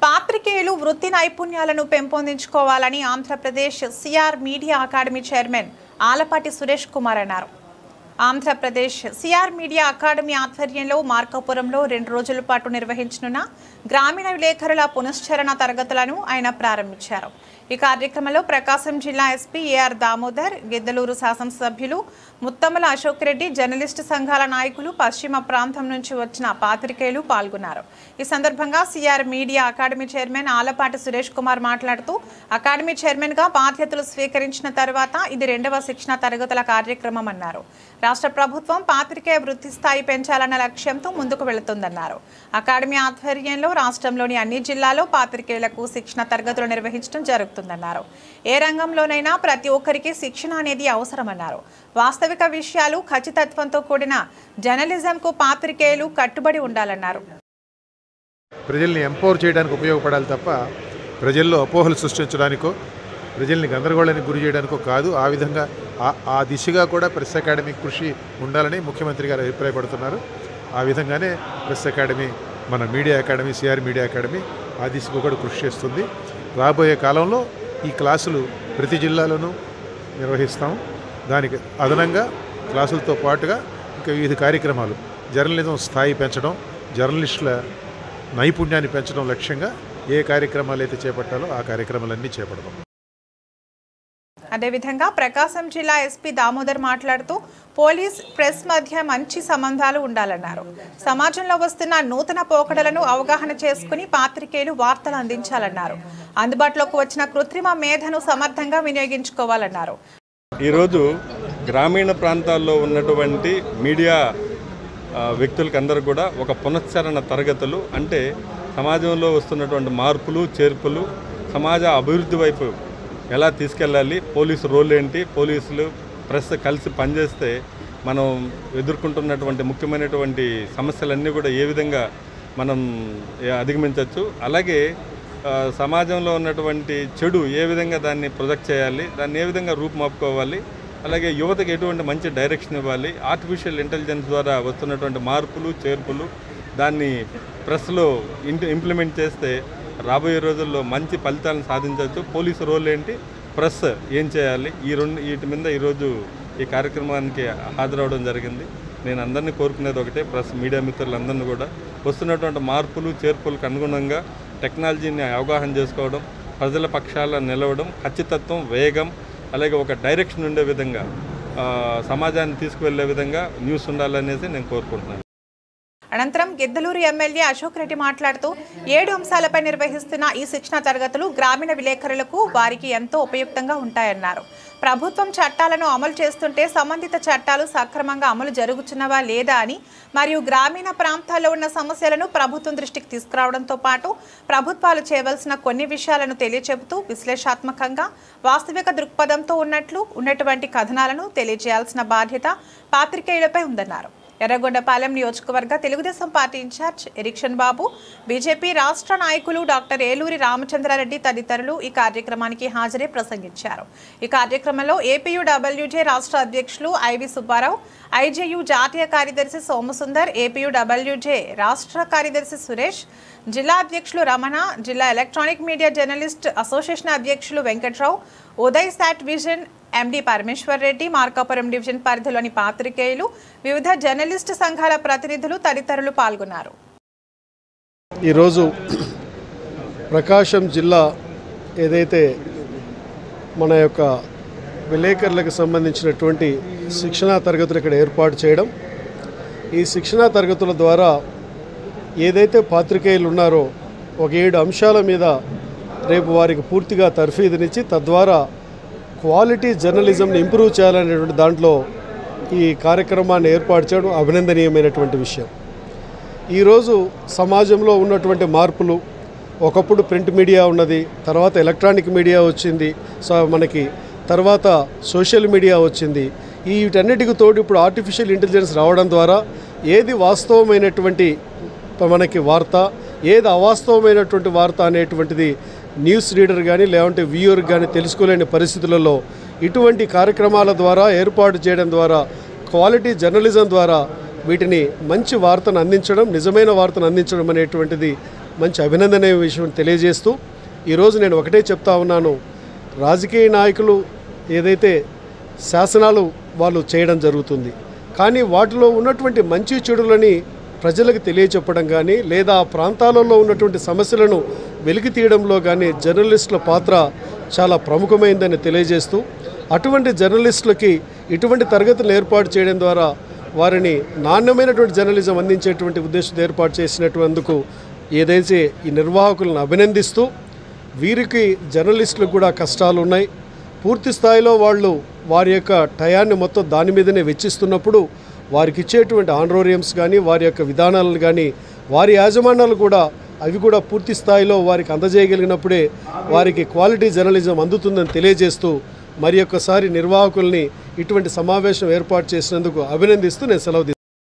పాత్రికేయులు వృత్తి నైపుణ్యాలను పెంపొందించుకోవాలని Andhra Pradesh CR media academy chairman Alapati Suresh Kumar అన్నారు. ఆంధ్రప్రదేశ్ సిఆర్ మీడియా అకాడమీ ఆధ్వర్యంలో మార్కాపురంలో 2 రోజుల పాటు నిర్వహించనున్న గ్రామీణ విలేకరుల పునశ్చరణ తరగతులను ఆయన ప్రారంభించారు. ఈ కార్యక్రమంలో ప్రకాశం జిల్లా ఎస్పీ ఏఆర్ దామోదర్, గిద్దలూరు శాసనసభ్యులు ముత్తమల అశోక్ రెడ్డి, జర్నలిస్టు సంఘాల నాయకులు, పశ్చిమ ప్రాంతం నుంచి వచ్చిన పాత్రికేయులు పాల్గొన్నారు. ఈ సందర్భంగా CR media academy chairman Alapati Suresh Kumar మాట్లాడుతూ, అకాడమీ చైర్మన్గా బాధ్యతలు స్వీకరించిన తర్వాత ఇది 2వ శిక్షణ తరగతుల కార్యక్రమం అన్నారు. రాష్ట్ర ప్రభుత్వం పాత్రికేయ వృత్తి స్థాయి పెంచాలన్న లక్ష్యంతో ముందుకు వెళుతుందన్నారు. అకాడమీ ఆధ్వర్యంలో రాష్ట్రంలోని అన్ని జిల్లాల్లో పాత్రికేయులకు శిక్షణ తరగతులు నిర్వహించడం జరుగుతుందన్నారు. ఏ రంగంలోనైనా ప్రతి ఒక్కరికి శిక్షణ అనేది అవసరమన్నారు. వాస్తవిక విషయాలు, ఖచ్చితత్వంతో కూడిన జర్నలిజంకు పాత్రికేయులు కట్టుబడి ఉండాలన్నారు. ప్రజల్ని ఎంపవర్ చేయడానికి ఉపయోగపడాలి తప్ప ప్రజల్లో అపోహలు సృష్టించడానికో ప్రజల్ని గందరగోళానికి గురి చేయడానికో కాదు. ఆ విధంగా ఆ దిశగా కూడా ప్రెస్ అకాడమీ కృషి ఉండాలని ముఖ్యమంత్రి గారు అభిప్రాయపడుతున్నారు. ఆ విధంగానే ప్రెస్ అకాడమీ, మన media academy, CR media academy ఆ దిశగా కూడా కృషి చేస్తుంది. రాబోయే కాలంలో ఈ క్లాసులు ప్రతి జిల్లాలోనూ నిర్వహిస్తాం. దానికి అదనంగా క్లాసులతో పాటుగా ఇంకా వివిధ కార్యక్రమాలు, జర్నలిజం స్థాయి పెంచడం, జర్నలిస్టుల నైపుణ్యాన్ని పెంచడం లక్ష్యంగా ఏ కార్యక్రమాలు అయితే చేపట్టాలో ఆ కార్యక్రమాలన్నీ చేపడతాం. అదేవిధంగా ప్రకాశం జిల్లా ఎస్పీ దామోదర్ మాట్లాడుతూ, పోలీస్, ప్రెస్ మధ్య మంచి సంబంధాలు ఉండాలన్నారు. సమాజంలో వస్తున్న నూతన పోకడలను అవగాహన చేసుకుని పాత్రికేయులు వార్తలు అందించాలన్నారు. అందుబాటులోకి వచ్చిన కృత్రిమ మేధను సమర్థంగా వినియోగించుకోవాలన్నారు. ఈరోజు గ్రామీణ ప్రాంతాల్లో ఉన్నటువంటి మీడియా వ్యక్తులకందరూ కూడా ఒక పునశ్చరణ తరగతులు, అంటే సమాజంలో వస్తున్నటువంటి మార్పులు, చేర్పులు, సమాజ అభివృద్ధి వైపు ఎలా తీసుకెళ్ళాలి, పోలీసు రోల్ ఏంటి, పోలీసులు, ప్రెస్ కలిసి పనిచేస్తే మనం ఎదుర్కొంటున్నటువంటి ముఖ్యమైనటువంటి సమస్యలన్నీ కూడా ఏ విధంగా మనం అధిగమించవచ్చు, అలాగే సమాజంలో ఉన్నటువంటి చెడు ఏ విధంగా దాన్ని ప్రొజెక్ట్ చేయాలి, దాన్ని ఏ విధంగా రూపుమాపుకోవాలి, అలాగే యువతకు ఎటువంటి మంచి డైరెక్షన్ ఇవ్వాలి, ఆర్టిఫిషియల్ ఇంటెలిజెన్స్ ద్వారా వస్తున్నటువంటి మార్పులు, చేర్పులు దాన్ని ప్రెస్లో ఇంప్లిమెంట్ చేస్తే రాబోయే రోజుల్లో మంచి ఫలితాలను సాధించవచ్చు. పోలీసు రోల్ ఏంటి, ప్రెస్ ఏం చేయాలి, వీటి మీద ఈరోజు ఈ కార్యక్రమానికి హాజరవడం జరిగింది. నేను అందరినీ కోరుకునేది ఒకటే, ప్రెస్ మీడియా మిత్రులందరినీ కూడా వస్తున్నటువంటి మార్పులు, చేర్పులకు అనుగుణంగా టెక్నాలజీని అవగాహన చేసుకోవడం, ప్రజల పక్షాల నిలవడం, ఖచ్చితత్వం, వేగం, అలాగే ఒక డైరెక్షన్ ఉండే విధంగా సమాజాన్ని తీసుకువెళ్లే విధంగా న్యూస్ ఉండాలనేసి నేను కోరుకుంటున్నాను. అనంతరం గిద్దలూరు ఎమ్మెల్యే అశోక్ రెడ్డి మాట్లాడుతూ, 7 అంశాలపై నిర్వహిస్తున్న ఈ శిక్షణ తరగతులు గ్రామీణ విలేకరులకు, వారికి ఎంతో ఉపయుక్తంగా ఉంటాయన్నారు. ప్రభుత్వం చట్టాలను అమలు చేస్తుంటే సంబంధిత చట్టాలు సక్రమంగా అమలు జరుగుతున్నవా లేదా అని, మరియు గ్రామీణ ప్రాంతాల్లో ఉన్న సమస్యలను ప్రభుత్వం దృష్టికి తీసుకురావడంతో పాటు ప్రభుత్వాలు చేయవలసిన కొన్ని విషయాలను తెలియచెబుతూ విశ్లేషణాత్మకంగా, వాస్తవిక దృక్పథంతో ఉన్నటువంటి కథనాలను తెలియజేయాల్సిన బాధ్యత పాత్రికేయులపై ఉందన్నారు. ఎర్రగొండపాలెం నియోజకవర్గ తెలుగుదేశం పార్టీ ఇన్ఛార్జ్ ఎరిక్షన్ బాబు, బీజేపీ రాష్ట్ర నాయకులు డాక్టర్ ఏలూరి రామచంద్రారెడ్డి తదితరులు ఈ కార్యక్రమానికి హాజరై ప్రసంగించారు. ఈ కార్యక్రమంలో ఏపీయూడబ్ల్యూజే రాష్ట్ర అధ్యక్షులు ఐవి సుబ్బారావు, ఐజేయు జాతీయ కార్యదర్శి సోమసుందర్, ఏపీయూడబ్ల్యూజే రాష్ట్ర కార్యదర్శి సురేష్, జిల్లా అధ్యక్షులు రమణ, జిల్లా ఎలక్ట్రానిక్ మీడియా జర్నలిస్ట్ అసోసియేషన్ అధ్యక్షులు వెంకట్రావు, ఉదయ్ సాట్ విజన్ ఎండి పరమేశ్వర్ రెడ్డి, మార్కాపురం డివిజన్ పరిధిలోని పాత్రికేయులు, వివిధ జర్నలిస్టు సంఘాల ప్రతినిధులు తదితరులు పాల్గొన్నారు. ఈరోజు ప్రకాశం జిల్లా ఏదైతే మన యొక్క విలేకరులకు సంబంధించినటువంటి శిక్షణా తరగతులు ఇక్కడ ఏర్పాటు చేయడం, ఈ శిక్షణా తరగతుల ద్వారా ఏదైతే పాత్రికేయులు ఉన్నారో ఒక 7 అంశాల మీద రేపు వారికి పూర్తిగా తర్ఫీదునిచ్చి తద్వారా క్వాలిటీ జర్నలిజంని ఇంప్రూవ్ చేయాలనేటువంటి దాంట్లో ఈ కార్యక్రమాన్ని ఏర్పాటు చేయడం అభినందనీయమైనటువంటి విషయం. ఈరోజు సమాజంలో ఉన్నటువంటి మార్పులు, ఒకప్పుడు ప్రింట్ మీడియా ఉన్నది, తర్వాత ఎలక్ట్రానిక్ మీడియా వచ్చింది, మనకి తర్వాత సోషల్ మీడియా వచ్చింది. వీటన్నిటికి తోడు ఇప్పుడు ఆర్టిఫిషియల్ ఇంటెలిజెన్స్ రావడం ద్వారా ఏది వాస్తవమైనటువంటి మనకి వార్త, ఏది అవాస్తవమైనటువంటి వార్త అనేటువంటిది న్యూస్ రీడర్ కానీ లేదంటే వ్యూయర్ కానీ తెలుసుకోలేని పరిస్థితులలో ఇటువంటి కార్యక్రమాల ద్వారా ఏర్పాటు చేయడం ద్వారా, క్వాలిటీ జర్నలిజం ద్వారా వీటిని మంచి వార్తను అందించడం, నిజమైన వార్తను అందించడం అనేటువంటిది మంచి అభినందనీయ విషయం తెలియజేస్తూ ఈరోజు నేను ఒకటే చెప్తా ఉన్నాను, రాజకీయ నాయకులు ఏదైతే శాసనాలు వాళ్ళు చేయడం జరుగుతుంది, కానీ వాటిలో ఉన్నటువంటి మంచి చెడులని ప్రజలకు తెలియచెప్పడం కానీ లేదా ఆ ప్రాంతాలలో ఉన్నటువంటి సమస్యలను వెలికి తీయడంలో కానీ జర్నలిస్టుల పాత్ర చాలా ప్రముఖమైందని తెలియజేస్తూ అటువంటి జర్నలిస్టులకి ఇటువంటి తరగతులు ఏర్పాటు చేయడం ద్వారా వారిని నాణ్యమైనటువంటి జర్నలిజం అందించేటువంటి ఉద్దేశంతో ఏర్పాటు చేసినటువందుకు ఏదైతే ఈ నిర్వాహకులను అభినందిస్తూ వీరికి జర్నలిస్టులకు కూడా కష్టాలు ఉన్నాయి. పూర్తి స్థాయిలో వాళ్ళు వారి యొక్క టయాన్ని మొత్తం దాని మీదనే వెచ్చిస్తున్నప్పుడు వారికి ఇచ్చేటువంటి ఆనరోరియంస్ కానీ వారి యొక్క విధానాలను కానీ వారి యాజమాన్యాలు కూడా అవి కూడా పూర్తి స్థాయిలో వారికి అందజేయగలిగినప్పుడే వారికి క్వాలిటీ జర్నలిజం అందుతుందని తెలియజేస్తూ మరి ఒక్కసారి నిర్వాహకుల్ని ఇటువంటి సమావేశం ఏర్పాటు చేసినందుకు అభినందిస్తూ నేను సెలవు